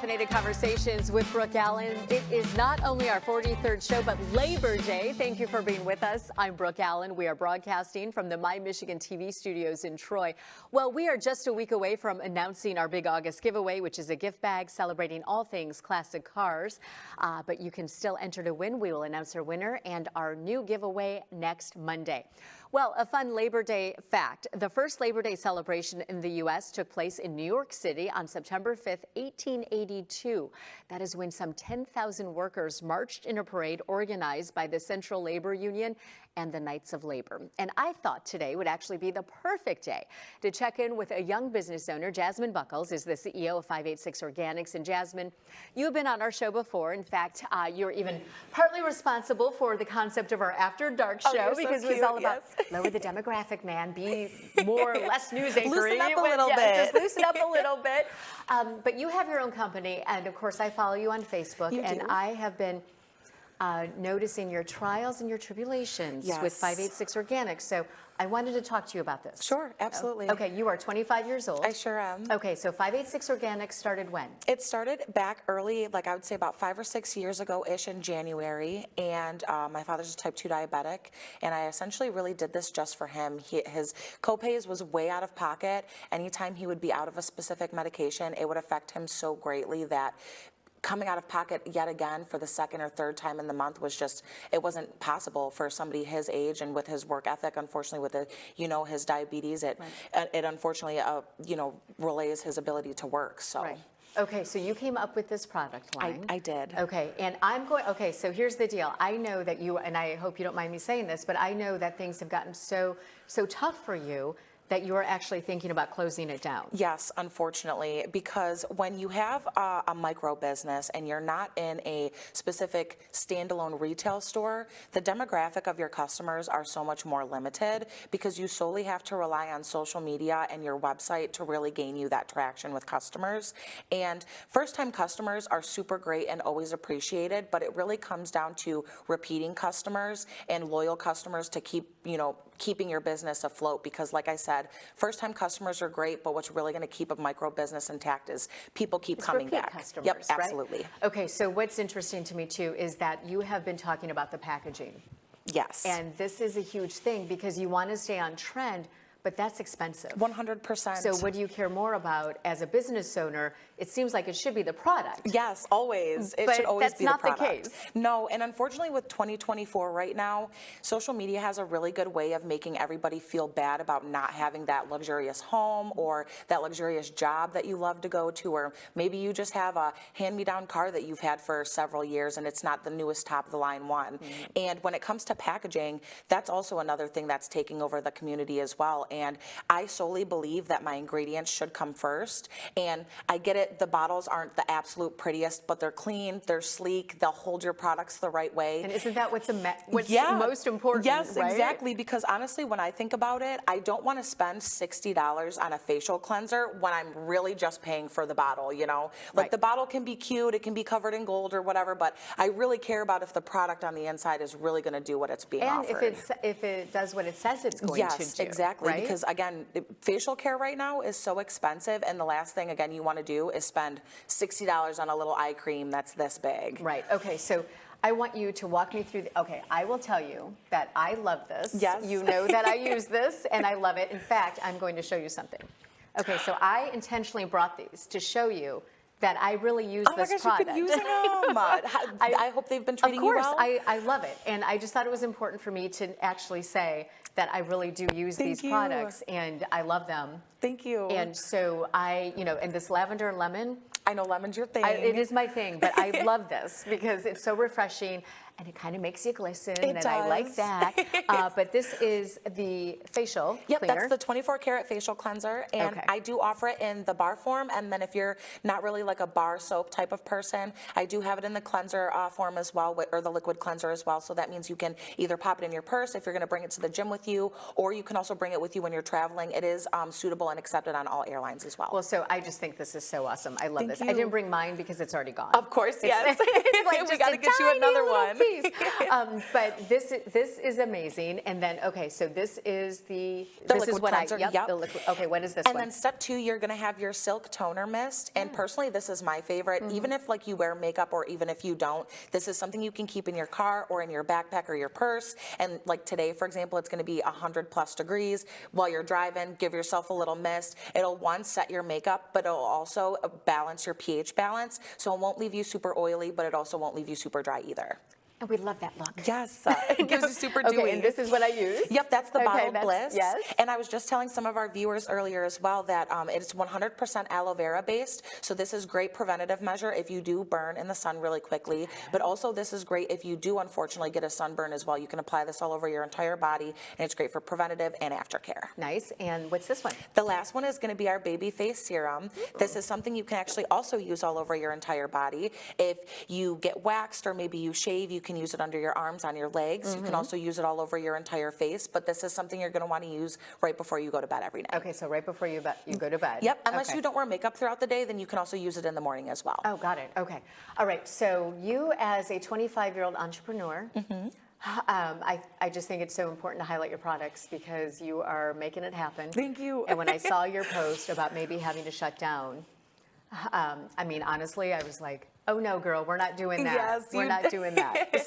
Caffeinated Conversations with Brooke Allen. It is not only our 43rd show, but Labor Day. Thank you for being with us. I'm Brooke Allen. We are broadcasting from the My Michigan TV studios in Troy. Well, we are just a week away from announcing our big August giveaway, which is a gift bag celebrating all things classic cars. But you can still enter to win. We will announce our winner and our new giveaway next Monday. Well, a fun Labor Day fact. The first Labor Day celebration in the U.S. took place in New York City on September 5th, 1882. That is when some 10,000 workers marched in a parade organized by the Central Labor Union and the Knights of Labor. And I thought today would actually be the perfect day to check in with a young business owner. Jasmine Buckles is the CEO of 586 Organics. And Jasmine, you've been on our show before. In fact, you're even partly responsible for the concept of our After Dark show, because it was all about lower the demographic, man, be more or less news anchory. Loosen up a little bit. Just loosen up a little bit. But you have your own company, and of course I follow you on Facebook, and I have been noticing your trials and your tribulations with 586 Organics. So I wanted to talk to you about this. Sure, absolutely. Okay, you are 25 years old. I sure am. Okay, so 586 Organics started when? It started back early, like I would say about 5 or 6 years ago-ish in January, and my father's a type 2 diabetic, and I essentially really did this just for him. His copays was way out of pocket. Anytime he would be out of a specific medication, it would affect him so greatly that coming out of pocket yet again for the second or third time in the month was just, it wasn't possible for somebody his age and with his work ethic. Unfortunately, with the, his diabetes, it unfortunately, relays his ability to work. So. Right. Okay, so you came up with this product line. I did. Okay, and okay, so here's the deal. I know that you, and I hope you don't mind me saying this, but I know that things have gotten so tough for you that you're actually thinking about closing it down. Yes, unfortunately, because when you have a micro business and you're not in a specific standalone retail store, the demographic of your customers are so much more limited because you solely have to rely on social media and your website to really gain you that traction with customers. And first-time customers are super great and always appreciated, but it really comes down to repeating customers and loyal customers to keep, keeping your business afloat, because like I said, first-time customers are great, but what's really going to keep a micro business intact is people keep coming back. Customers, yep, absolutely. Right? Okay, so what's interesting to me too is that you have been talking about the packaging. Yes. And this is a huge thing because you want to stay on trend, but that's expensive. 100%. So what do you care more about as a business owner? It seems like it should be the product. Yes, always. It should always be the product. But that's not the case. No, and unfortunately with 2024 right now, social media has a really good way of making everybody feel bad about not having that luxurious home or that luxurious job that you love to go to, or maybe you just have a hand-me-down car that you've had for several years and it's not the newest top-of-the-line one. And when it comes to packaging, that's also another thing that's taking over the community as well. And I solely believe that my ingredients should come first. And I get it, the bottles aren't the absolute prettiest, but they're clean, they're sleek, they'll hold your products the right way. And isn't that what's most important? Yes, right? exactly. Because honestly, when I think about it, I don't want to spend $60 on a facial cleanser when I'm really just paying for the bottle, Like the bottle can be cute, it can be covered in gold or whatever, but I really care about if the product on the inside is really going to do what it's being offered. And if it does what it says it's going to do. Yes, exactly. Right? Because again, facial care right now is so expensive, and the last thing again you want to do is spend $60 on a little eye cream that's this big. Right. Okay. So I want you to walk me through okay, I will tell you that I love this. Yes. You know that I use this and I love it. In fact, I'm going to show you something. Okay, so I intentionally brought these to show you that I really use this product. You've been using them. I hope they've been treating you well. Of course, I love it. And I just thought it was important for me to actually say that I really do use these products and I love them. Thank you. And so and this lavender and lemon. I know lemon's your thing. It is my thing, but I love this because it's so refreshing and it kind of makes you glisten, and I like that. But this is the facial cleaner. That's the 24-karat facial cleanser, and I do offer it in the bar form, and then if you're not really like a bar soap type of person, I do have it in the cleanser form as well, or the liquid cleanser as well, so that means you can either pop it in your purse if you're going to bring it to the gym with you, or you can also bring it with you when you're traveling. It is suitable and accepted on all airlines as well. Well, so I just think this is so awesome. I love this. I didn't bring mine because it's already gone. Of course, yes. It's like we got to get you another one. piece. But this is amazing. And then, okay, so this is this is what cleanser. Yep. The liquid. Okay, what is this and one? And then step 2, you're going to have your silk toner mist. And personally, this is my favorite. Even if like you wear makeup or even if you don't, this is something you can keep in your car or in your backpack or your purse. And like today, for example, it's going to be 100+ degrees. While you're driving, give yourself a little mist. It'll set your makeup, but it'll also balance your pH balance. So it won't leave you super oily, but it also won't leave you super dry either. And we love that look. Yes, it gives you super dewy. Okay, and this is what I use? Yep, that's the Bottled Bliss. Yes. And I was just telling some of our viewers earlier as well that it's 100% aloe vera based. So this is great preventative measure if you do burn in the sun really quickly. But also this is great if you do unfortunately get a sunburn as well. You can apply this all over your entire body, and it's great for preventative and aftercare. Nice. And what's this one? The last one is going to be our baby face serum. This is something you can actually also use all over your entire body. If you get waxed or maybe you shave, you can use it under your arms, on your legs. You can also use it all over your entire face, but this is something you're going to want to use right before you go to bed every night. Okay, so right before you go to bed. Yep, unless you don't wear makeup throughout the day, then you can also use it in the morning as well. Oh, got it. Okay. All right, so you as a 25-year-old entrepreneur, I just think it's so important to highlight your products because you are making it happen. Thank you. And when I saw your post about maybe having to shut down, I mean, honestly, I was like, oh no, girl, we're not doing that. Yes, we're not doing that.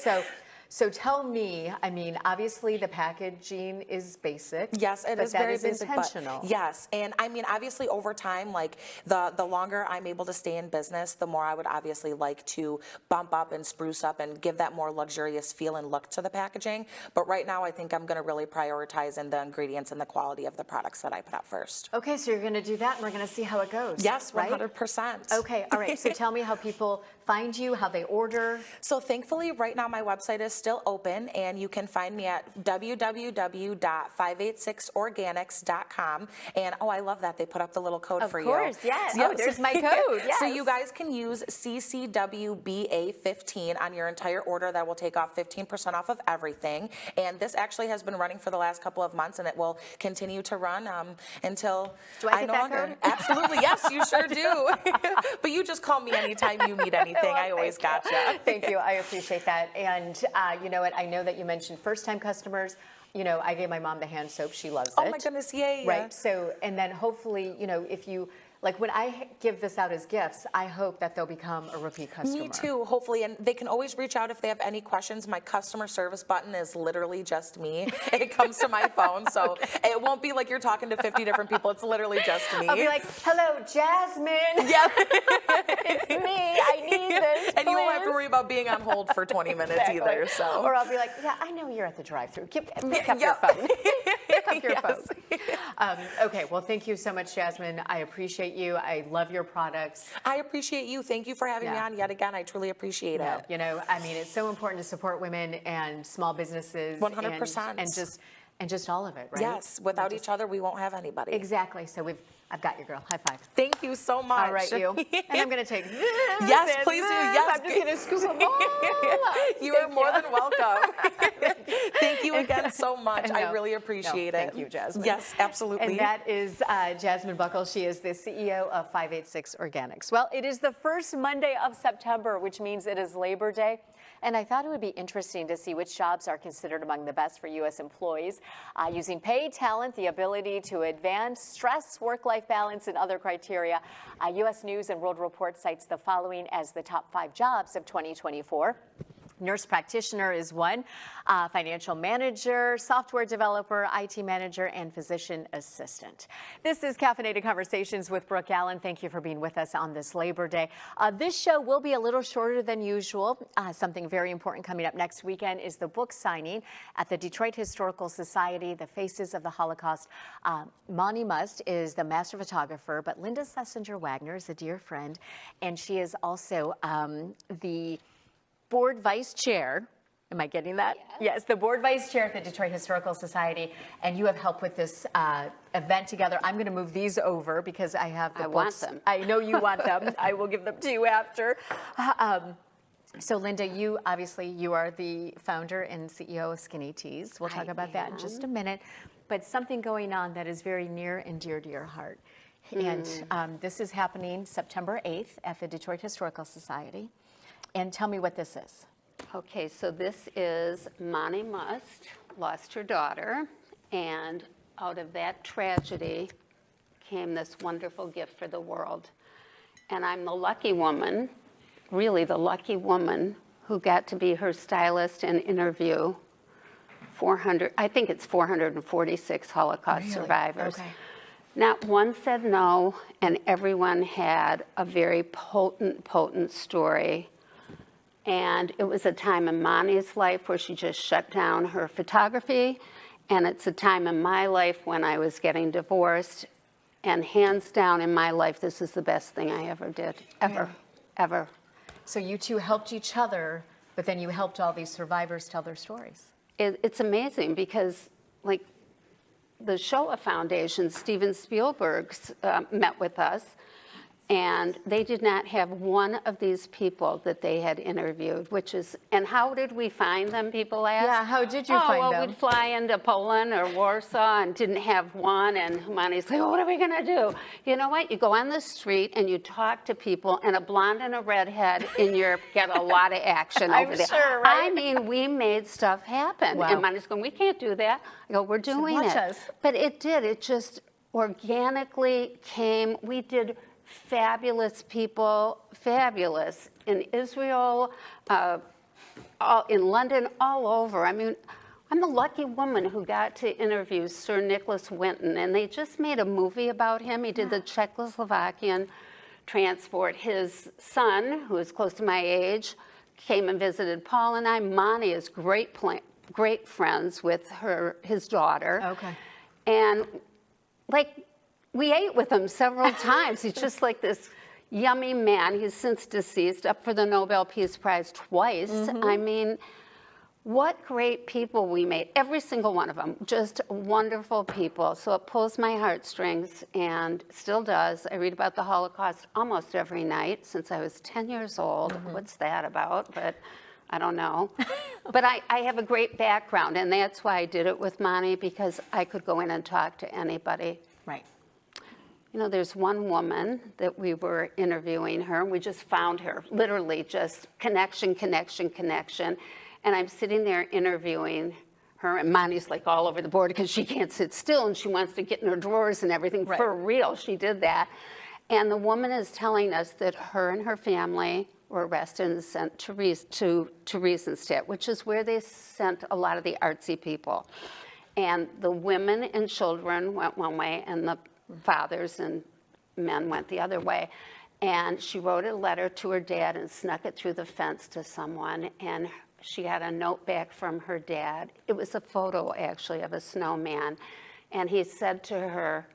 So tell me, I mean, obviously the packaging is basic. Yes, it is very basic, intentional. Yes, and I mean, obviously over time, like the longer I'm able to stay in business, the more I would obviously like to bump up and spruce up and give that more luxurious feel and look to the packaging. But right now, I think I'm going to really prioritize in the ingredients and the quality of the products that I put out first. Okay, so you're going to do that, and we're going to see how it goes. Yes, 100%. Right? Okay, all right. So tell me how people find you, how they order. So thankfully, right now my website is still open, and you can find me at www.586organics.com. And oh, I love that they put up the little code for you. Of course, yes. Oh, there's my code. Yes. So you guys can use CCWBA15 on your entire order. That will take off 15% off of everything. And this actually has been running for the last couple of months, and it will continue to run until I no longer. Code? Absolutely, yes, you sure do. But you just call me anytime you need anything. I always gotcha. Thank you. I appreciate that. And you know what? I know that you mentioned first-time customers. You know, I gave my mom the hand soap. She loves it. Oh my goodness, yay. Right. So, and then hopefully, you know, if you, like when I give this out as gifts, I hope that they'll become a repeat customer. Me too, hopefully. And they can always reach out if they have any questions. My customer service button is literally just me. It comes to my phone, so it won't be like you're talking to 50 different people. It's literally just me. I'll be like, hello, Jasmine. Yeah. It's me. I need this. And you won't have to worry about being on hold for 20 minutes either. So. Or I'll be like, yeah, I know you're at the drive-thru. Pick up your phone. Pick up your phone. Okay, well, thank you so much, Jasmine. I appreciate you. I love your products. I appreciate you. Thank you for having me on yet again. I truly appreciate it. You know, I mean, it's so important to support women and small businesses. 100%. And just all of it, right? Yes. Without each other, we won't have anybody. Exactly. So I've got you, girl. High five. Thank you so much. All right, you. And I'm going to take this. Yes, please do. Yes. I'm just going to scoop them all up. You are more than welcome. Thank you again so much. I really appreciate it. Thank you, Jasmine. Yes, absolutely. And that is Jasmine Buckle. She is the CEO of 586 Organics. Well, it is the first Monday of September, which means it is Labor Day. And I thought it would be interesting to see which jobs are considered among the best for U.S. employees, using pay, talent, the ability to advance, stress, work-life balance, and other criteria. U.S. News and World Report cites the following as the top 5 jobs of 2024. Nurse practitioner is one, financial manager, software developer, IT manager, and physician assistant. This is Caffeinated Conversations with Brooke Allen. Thank you for being with us on this Labor Day. This show will be a little shorter than usual. Something very important coming up next weekend is the book signing at the Detroit Historical Society, The Faces of the Holocaust. Monty Must is the master photographer, but Linda Schlesinger-Wagner is a dear friend, and she is also the board vice chair. Am I getting that? Yes, the board vice chair at the Detroit Historical Society, and you have helped with this event together. I'm going to move these over because I have the books. Want them. I know you want them. I will give them to you after. So Linda, you obviously, you are the founder and CEO of Skinny Teas. We'll talk about that in just a minute. But something going on that is very near and dear to your heart. And this is happening September 8th at the Detroit Historical Society. And tell me what this is. Okay, so this is Monty Must, lost her daughter, and out of that tragedy came this wonderful gift for the world. And I'm the lucky woman, really the lucky woman, who got to be her stylist and interview 400, I think it's 446 Holocaust survivors. Okay. Not one said no, and everyone had a very potent story. And it was a time in Monty's life where she just shut down her photography, and it's a time in my life when I was getting divorced, and hands down in my life, this is the best thing I ever did, ever. So you two helped each other, but then you helped all these survivors tell their stories. It's amazing because, like, the Shoah Foundation, Steven Spielberg's met with us, and they did not have one of these people that they had interviewed, which is, and how did we find them, people ask? Yeah, how did you find them? Oh, well, we'd fly into Poland or Warsaw and didn't have one, and Monty's like, oh, what are we gonna do? You know what, you go on the street and you talk to people, and a blonde and a redhead in Europe get a lot of action over there. Sure, right? I mean, we made stuff happen. Wow. And Monty's going, we can't do that. I go, we're doing Watch it. us. But it did, it just organically came. We did fabulous people, fabulous, in Israel, in London, all over. I mean, I'm the lucky woman who got to interview Sir Nicholas Winton, and they just made a movie about him. He did the Czechoslovakian transport. His son, who is close to my age, came and visited Paul and I. Monty is great friends with his daughter. Okay. And, like, we ate with him several times. He's just like this yummy man. He's since deceased, up for the Nobel Peace Prize twice. I mean, what great people we made. Every single one of them, just wonderful people. So it pulls my heartstrings, and still does. I read about the Holocaust almost every night since I was 10 years old. What's that about? But I don't know. But I have a great background, and that's why I did it with Monty, because I could go in and talk to anybody. Right. You know, there's one woman that we were interviewing her, and we just found her, literally just connection. And I'm sitting there interviewing her, and Monty's like all over the board because she can't sit still, and she wants to get in her drawers and everything. Right. For real, she did that. And the woman is telling us that her and her family were arrested and sent to Riesenstadt, which is where they sent a lot of the artsy people. And the women and children went one way, and the fathers and men went the other way. And she wrote a letter to her dad and snuck it through the fence to someone, and she got a note back from her dad. It was a photo, actually, of a snowman. And he said to her,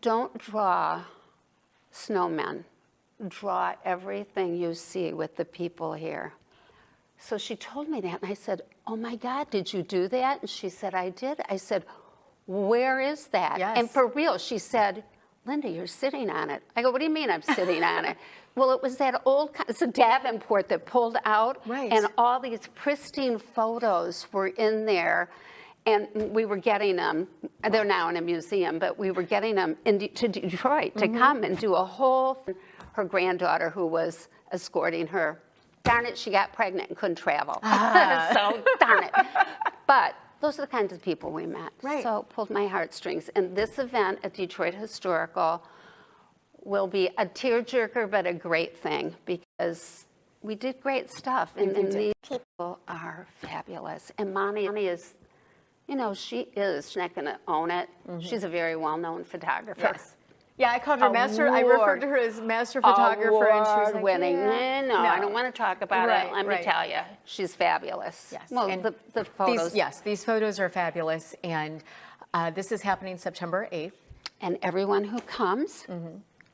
don't draw snowmen. Draw everything you see with the people here. So she told me that, and I said, oh my God, did you do that? And she said, I did. I said, where is that? Yes. And for real, she said, Linda, you're sitting on it. I go, what do you mean I'm sitting on it? Well, it was that old, it's a Davenport that pulled out, right. And all these pristine photos were in there, and we were getting them. They're now in a museum, but we were getting them to Detroit to come and do a whole. Her granddaughter, who was escorting her, darn it, she got pregnant and couldn't travel. So darn it. But those are the kinds of people we met. Right. So it pulled my heartstrings. And this event at Detroit Historical will be a tearjerker, but a great thing, because we did great stuff. And these people are fabulous. And Monty is, you know, she's not going to own it. She's a very well-known photographer. Yes. Yeah, I called her master. I referred to her as master photographer, and she was like, winning. Yeah. No, I don't want to talk about Right, it. Let me tell you, she's fabulous. Yes. Well, and the photos. these photos are fabulous, and this is happening September 8th. And everyone who comes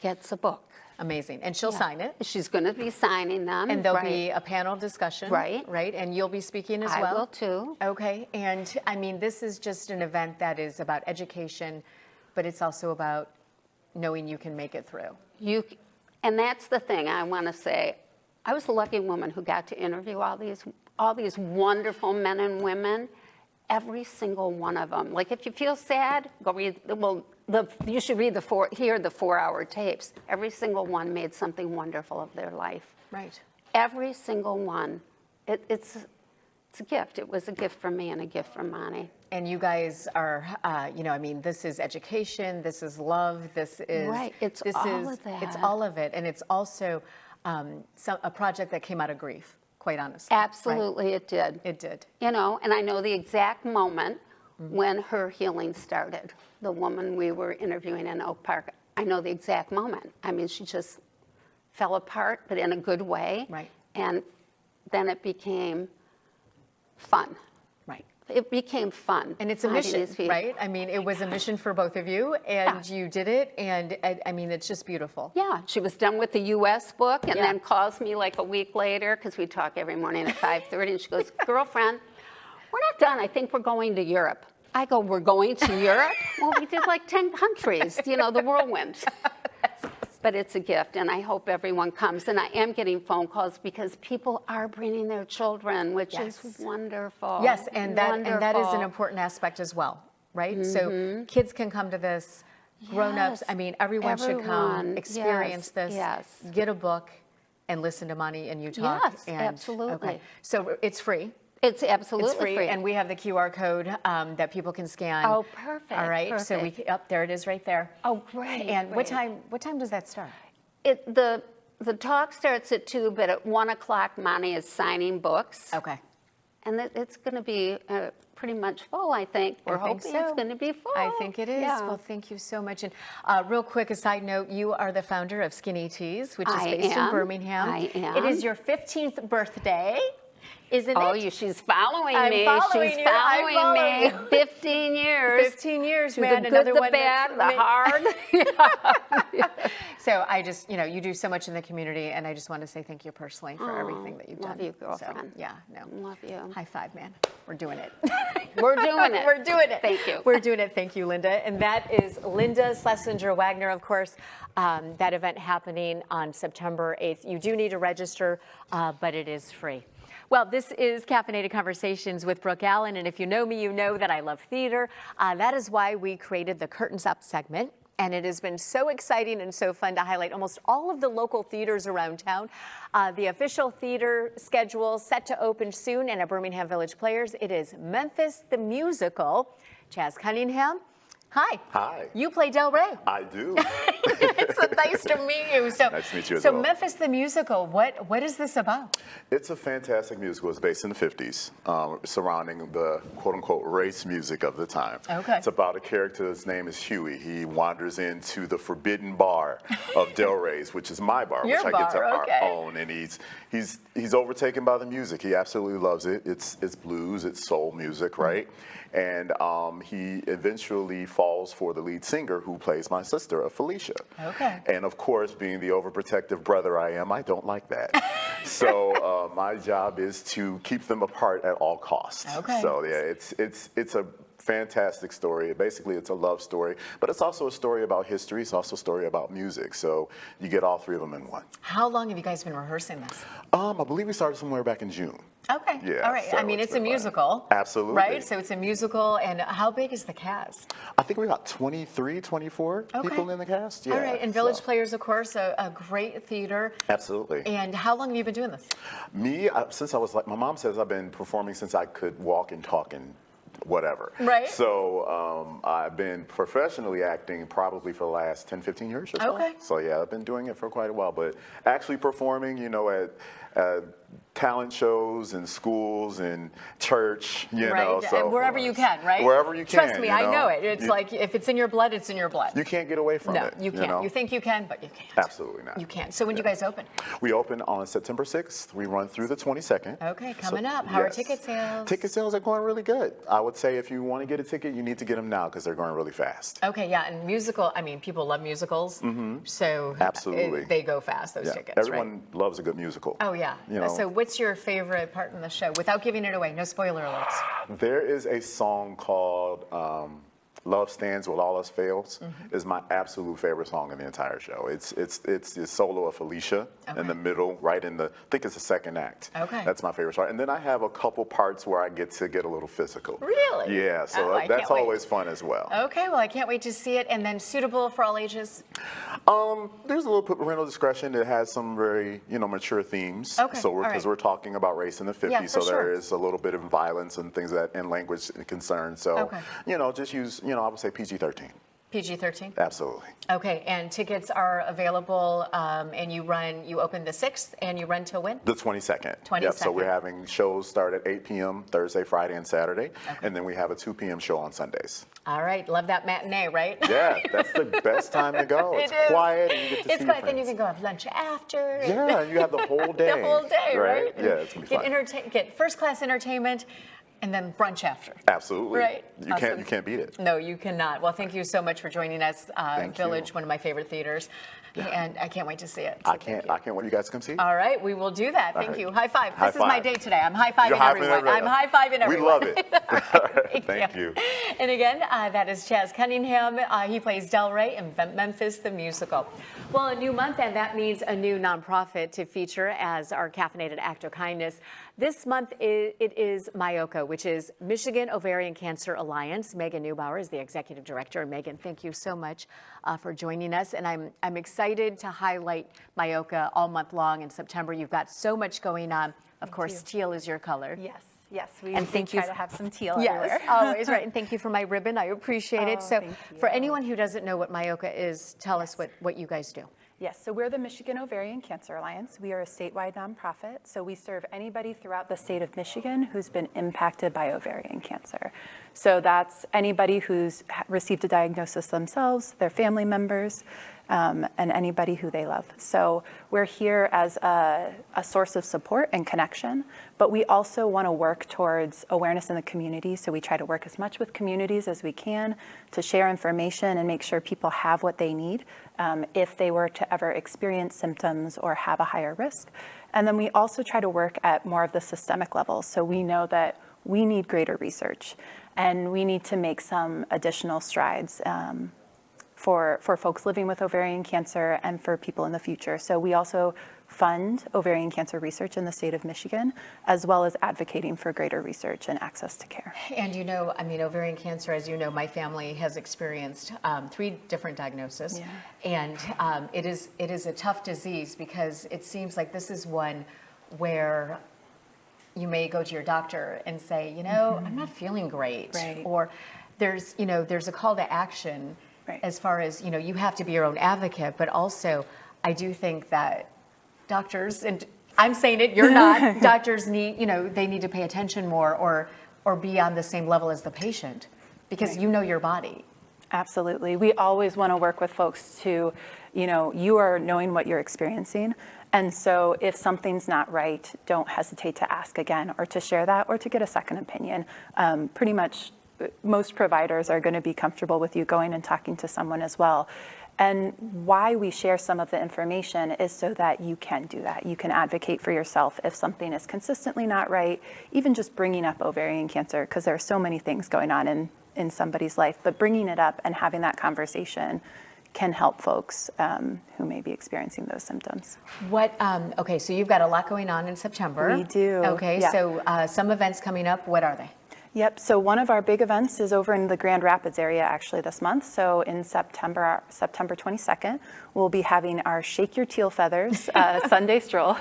gets a book. Amazing, and she'll sign it. She's going to be signing them. And there'll be a panel discussion. Right. Right, and you'll be speaking as well. I will too. Okay, and I mean, this is just an event that is about education, but it's also about knowing you can make it through. And that's the thing I want to say. I was a lucky woman who got to interview all these wonderful men and women, every single one of them. Like, if you feel sad, go read. Well, you should read hear the 4-hour tapes. Every single one made something wonderful of their life. Right. Every single one it's a gift. It was a gift from me and a gift from Monty. And you guys are, you know, I mean, this is education, this is love, this is... Right, it's all of that. It's all of it, and it's also a project that came out of grief, quite honestly. Absolutely, right? It did. It did. You know, and I know the exact moment when her healing started. The woman we were interviewing in Oak Park, I know the exact moment. I mean, she just fell apart, but in a good way. Right. And then it became fun. Right. It became fun. And it's a mission, right? I mean, it was a mission for both of you, and you did it, and I mean, it's just beautiful. Yeah, she was done with the U.S. book, and then calls me like a week later, because we talk every morning at 5:30, and she goes, girlfriend, we're not done. I think we're going to Europe. I go, we're going to Europe? Well, we did like 10 countries, you know, the whirlwind. But it's a gift, and I hope everyone comes. And I am getting phone calls because people are bringing their children, which is wonderful. Yes, and that is an important aspect as well, right? So kids can come to this, grown-ups, I mean, everyone should come, experience this, get a book, and listen to Monty and you talk. Yes, absolutely. Okay. So it's free. It's absolutely free. And we have the QR code that people can scan. Oh, perfect. All right, perfect. so there it is right there. Oh, great. And great. what time does that start? The talk starts at 2, but at 1 o'clock, Monty is signing books. Okay. And it's going to be pretty much full, I think. We're hoping it's going to be full. I think it is. Yeah. Well, thank you so much. And real quick, a side note, you are the founder of Skinny Teas, which is based in Birmingham. I am. It is your 15th birthday. Isn't oh, it? She's following me. Following she's you. following me. 15 years. 15 years, Through man. The Another good, the one bad, the hard. So I just, you do so much in the community, and I just want to say thank you personally for everything that you've done. Love you, girlfriend. So, yeah, no. Love you. High five, man. We're doing it. We're doing it. We're doing it. Thank you. We're doing it. Thank you, Linda. And that is Linda Schlesinger-Wagner, of course. That event happening on September 8th. You do need to register, but it is free. Well, this is Caffeinated Conversations with Brooke Allen, and if you know me, you know that I love theater. That is why we created the Curtains Up segment, and it has been so exciting and so fun to highlight almost all of the local theaters around town. The official theater schedule set to open soon, and at Birmingham Village Players, it is Memphis the Musical. Chaz Cunningham. Hi. Hi. You play Del Rey. I do. It's so nice to meet you. So, nice to meet you as so well. Memphis the Musical, what is this about? It's a fantastic musical. It's based in the 50s, surrounding the quote-unquote race music of the time. Okay. It's about a character, his name is Huey. He wanders into the forbidden bar of Del Rey's, which is my bar, Your which bar, I get to okay. own. And he's overtaken by the music. He absolutely loves it. It's blues, it's soul music, right? And he eventually falls for the lead singer who plays my sister, Felicia. Okay. And of course, being the overprotective brother I am, I don't like that. So my job is to keep them apart at all costs. Okay. So yeah, it's a fantastic story. Basically, it's a love story, but it's also a story about history. It's also a story about music. So you get all three of them in one. How long have you guys been rehearsing this? I believe we started somewhere back in June. Okay. Yeah, All right. so I mean, it's a musical. Absolutely. Right? So it's a musical. And how big is the cast? I think we got 23, 24 people in the cast. Yeah. All right. And Village Players, of course, a great theater. Absolutely. And how long have you been doing this? Me, since I was my mom says I've been performing since I could walk and talk and whatever. Right. So I've been professionally acting probably for the last 10, 15 years or so. Okay. So yeah, I've been doing it for quite a while, but actually performing, at talent shows and schools and church, you know. So and wherever you can, right? Wherever you can. Trust me, I know it. It's like if it's in your blood, it's in your blood. You can't get away from it. No, you can't. You think you can, but you can't. Absolutely not. You can't. So when do you guys open? We open on September 6th. We run through the 22nd. Okay, coming up. How are ticket sales? Ticket sales are going really good. I would say if you want to get a ticket, you need to get them now because they're going really fast. Okay, yeah, and musical, I mean, people love musicals, so absolutely they go fast, those tickets, Everyone loves a good musical. Oh, yeah. So what's your favorite part in the show? Without giving it away, no spoiler alerts. There is a song called Love Stands While All Else Fails is my absolute favorite song in the entire show. It's the solo of Felicia in the middle, right in the, I think it's the second act. Okay. That's my favorite part. And then I have a couple parts where I get a little physical. Really? Yeah, so that's always fun as well. Okay, well, I can't wait to see it. And then suitable for all ages? There's a little parental discretion. It has some very, mature themes. Okay, So because we're talking about race in the 50s, so there is a little bit of violence and things and language concerns. So, just use, I would say PG-13. PG-13? Absolutely. Okay, and tickets are available, and you open the 6th, and you run till when? The 22nd. 22nd. Yep, so we're having shows start at 8 p.m. Thursday, Friday, and Saturday, and then we have a 2 p.m. show on Sundays. All right, love that matinee, right? Yeah, that's the best time to go. It's quiet, and you get to see your friends. Then you can go have lunch after. Yeah, you have the whole day. The whole day, right? Yeah, it's going to be fun. Get first-class entertainment, and then brunch after. Absolutely. Right. You can't beat it. No, you cannot. Well, thank you so much for joining us. Village, you. one of my favorite theaters. Yeah. And I can't wait to see it. So I can't wait you guys to come see it. All right, we will do that. Thank you. High five. High this is my day today. I'm high-fiving everyone. I'm high-fiving everyone. We love it. Thank you. And again, that is Chaz Cunningham. He plays Del Rey in Memphis the Musical. Well, a new month, and that means a new nonprofit to feature as our caffeinated act of kindness. This month, it is MIOCA, which is Michigan Ovarian Cancer Alliance. Megan Neubauer is the executive director. And Megan, thank you so much for joining us. And I'm excited to highlight MIOCA all month long in September. You've got so much going on. Of course, teal is your color. Yes, we try to have some teal everywhere. Yes, always, right. And thank you for my ribbon. I appreciate it. So for anyone who doesn't know what MIOCA is, tell us what you guys do. Yes, so we're the Michigan Ovarian Cancer Alliance. We are a statewide nonprofit, so we serve anybody throughout the state of Michigan who's been impacted by ovarian cancer. So that's anybody who's received a diagnosis themselves, their family members, and anybody who they love. So we're here as a source of support and connection, but we also want to work towards awareness in the community. So we try to work as much with communities as we can to share information and make sure people have what they need if they were to ever experience symptoms or have a higher risk. And then we also try to work at more of the systemic level. So we know that we need greater research and we need to make some additional strides for folks living with ovarian cancer and for people in the future. So we also fund ovarian cancer research in the state of Michigan, as well as advocating for greater research and access to care. And ovarian cancer, as you know, my family has experienced 3 different diagnoses. And it is a tough disease because it seems like this is one where you may go to your doctor and say, I'm not feeling great. Right. Or there's a call to action. Right. As far as, you have to be your own advocate, but also I do think that doctors, and I'm saying it, you're not, doctors need, they need to pay attention more or be on the same level as the patient because you know your body. Absolutely. We always want to work with folks to, you are knowing what you're experiencing. And so if something's not right, don't hesitate to ask again or to share that or to get a second opinion. Pretty much most providers are going to be comfortable with you going and talking to someone as well. And why we share some of the information is so that you can do that. You can advocate for yourself if something is consistently not right, even just bringing up ovarian cancer, because there are so many things going on in somebody's life, but bringing it up and having that conversation can help folks who may be experiencing those symptoms. Okay, so you've got a lot going on in September. We do. Okay, so some events coming up, what are they? Yep, so one of our big events is over in the Grand Rapids area actually this month. So in September 22nd, we'll be having our Shake Your Teal Feathers Sunday stroll.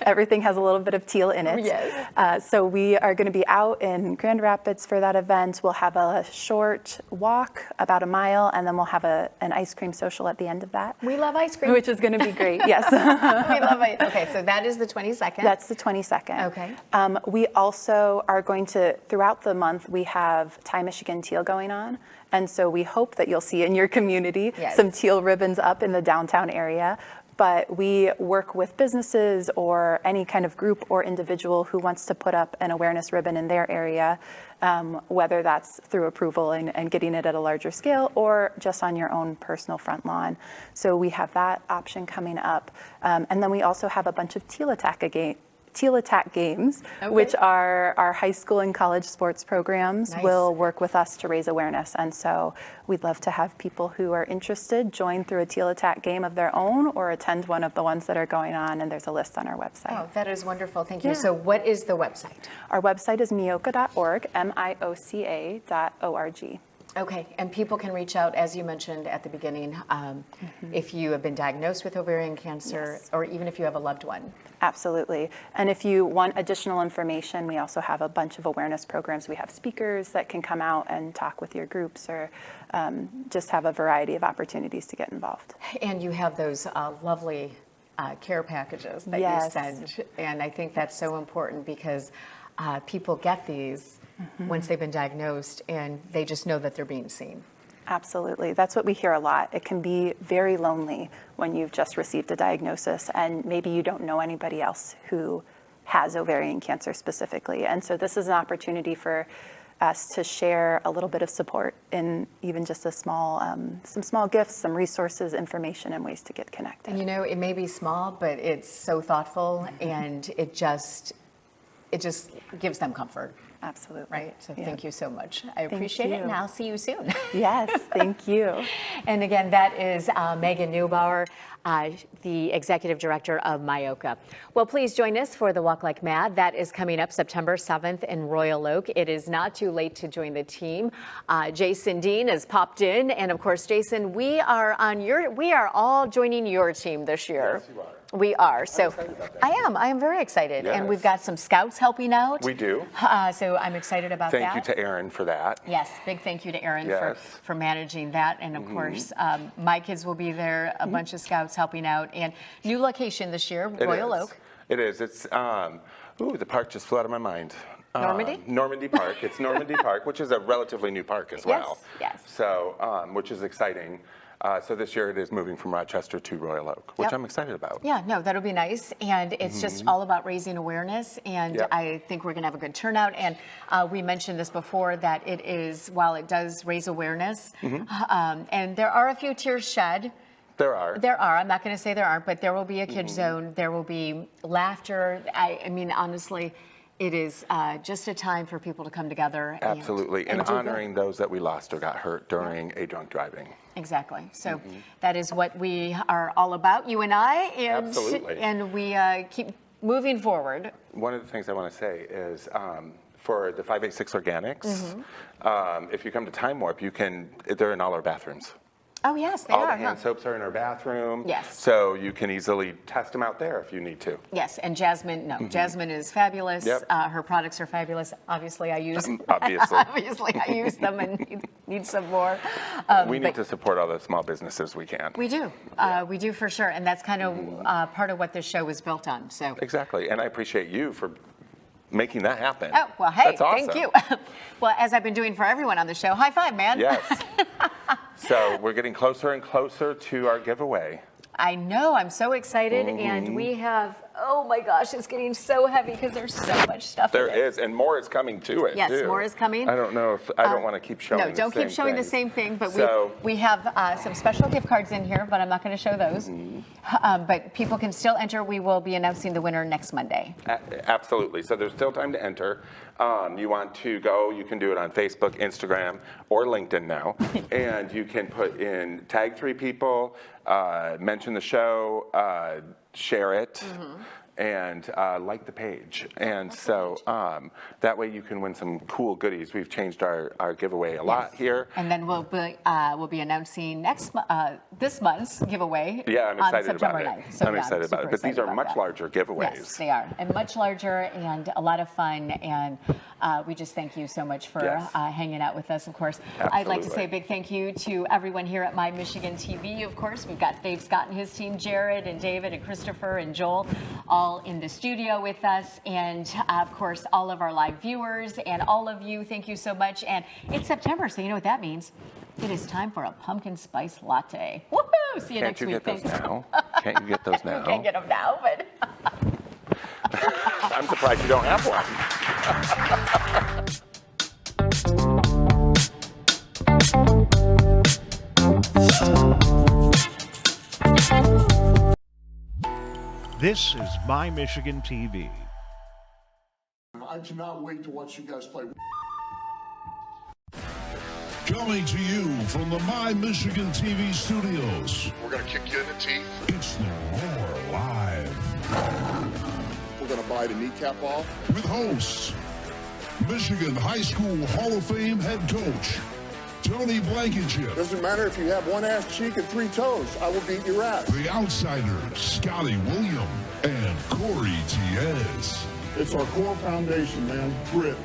Everything has a little bit of teal in it. Yes. So we are going to be out in Grand Rapids for that event. We'll have a short walk, about a mile, and then we'll have an ice cream social at the end of that. We love ice cream. Which is going to be great, yes. We love it. Okay, so that is the 22nd. That's the 22nd. Okay. We also are going to, throughout the month, we have Tie Michigan Teal going on. And so we hope that you'll see in your community some teal ribbons up in the downtown area. But we work with businesses or any kind of group or individual who wants to put up an awareness ribbon in their area, whether that's through approval and getting it at a larger scale or just on your own personal front lawn. So we have that option coming up. And then we also have a bunch of teal Teal Attack Games, which are our high school and college sports programs, will work with us to raise awareness. And so we'd love to have people who are interested join through a Teal Attack game of their own or attend one of the ones that are going on, and there's a list on our website. Oh, that is wonderful. Thank you. So what is the website? Our website is mioca.org, MIOCA.org. Okay, and people can reach out, as you mentioned at the beginning, if you have been diagnosed with ovarian cancer, or even if you have a loved one. Absolutely. And if you want additional information, we also have a bunch of awareness programs. We have speakers that can come out and talk with your groups, or just have a variety of opportunities to get involved. And you have those lovely care packages that you send, and I think that's so important because people get these once they've been diagnosed, and they just know that they're being seen. Absolutely. That's what we hear a lot. It can be very lonely when you've just received a diagnosis and maybe you don't know anybody else who has ovarian cancer specifically. And so this is an opportunity for us to share a little bit of support in even just a small, some small gifts, some resources, information, and ways to get connected. And you know, it may be small, but it's so thoughtful, and it just gives them comfort. Absolutely. Right. So thank you so much. I appreciate it, and I'll see you soon. Yes, thank you. And again, that is Megan Neubauer, the Executive Director of MIOCA. Well, please join us for the Walk Like Mad. That is coming up September 7th in Royal Oak. It is not too late to join the team. Jason Dean has popped in, and of course, Jason, we are all joining your team this year. Yes, you are. We are. So I am very excited. Yes. And we've got some scouts helping out. We do. So I'm excited about that. Thank you to Aaron for that. Yes, big thank you to Aaron for managing that. And of course, my kids will be there, a bunch of scouts helping out. And new location this year, Royal Oak. It is. It's, the park just flew out of my mind. Normandy? Normandy Park. It's Normandy Park, which is a relatively new park as well. Yes. So, which is exciting. So this year it is moving from Rochester to Royal Oak, which I'm excited about. Yeah, no, that'll be nice. And it's just all about raising awareness. And I think we're going to have a good turnout. And we mentioned this before, that it is, while it does raise awareness, and there are a few tears shed. There are. There are. I'm not going to say there aren't, but there will be a kid zone. There will be laughter. I mean, honestly, it is just a time for people to come together. Absolutely. And honoring those that we lost or got hurt during a drunk driving. Exactly. So that is what we are all about, you and I. And, absolutely. And we keep moving forward. One of the things I want to say is for the 586 Organics, if you come to Time Warp, they're in all our bathrooms. Oh, yes, they all are. All the hand soaps are in our bathroom. Yes. So you can easily test them out there if you need to. Yes, and Jasmine, Jasmine is fabulous. Yep. Her products are fabulous. Obviously, I use Obviously I use them and need some more. We need to support all the small businesses we can. We do. We do for sure. And that's kind of part of what this show was built on. So exactly. And I appreciate you for making that happen. Oh, well, hey, that's awesome. Thank you. Well, as I've been doing for everyone on the show, high five, man. Yes. So we're getting closer and closer to our giveaway. I know. I'm so excited. And we have, oh my gosh, it's getting so heavy because there's so much stuff There in it. is, and more is coming to it, yes, too. more is coming. I don't know if, I don't want to keep showing No, don't keep showing the same thing, but we have some special gift cards in here, but I'm not going to show those. But people can still enter. We will be announcing the winner next Monday. Absolutely. So there's still time to enter. You want to go, you can do it on Facebook, Instagram, or LinkedIn now. And you can put in, tag 3 people, mention the show, share it. And like the page. And so that way you can win some cool goodies. We've changed our giveaway a lot here. And then we'll be announcing this month's giveaway. Yeah, I'm excited on September about it. 9th. So I'm excited about it. But these are much larger giveaways. Yes, they are. And much larger and a lot of fun. And we just thank you so much for hanging out with us, of course. Absolutely. I'd like to say a big thank you to everyone here at My Michigan TV, of course. We've got Dave Scott and his team, Jared and David and Christopher and Joel, all in the studio with us, and of course all of our live viewers and all of you, thank you so much. And it's September, so you know what that means. It is time for a pumpkin spice latte. Woohoo! See you next week. Can't you get those now? Can't you get those now? We can't get them now, but I'm surprised you don't have one. This is My Michigan TV. I cannot wait to watch you guys play. Coming to you from the My Michigan TV studios. We're going to kick you in the teeth. It's the Roar Live. We're going to bite a kneecap off. With hosts, Michigan High School Hall of Fame head coach, Tony Blankenship. Doesn't matter if you have one ass cheek and 3 toes. I will beat your ass. The Outsiders, Scotty William, and Corey Tiez. It's our core foundation, man. Grit.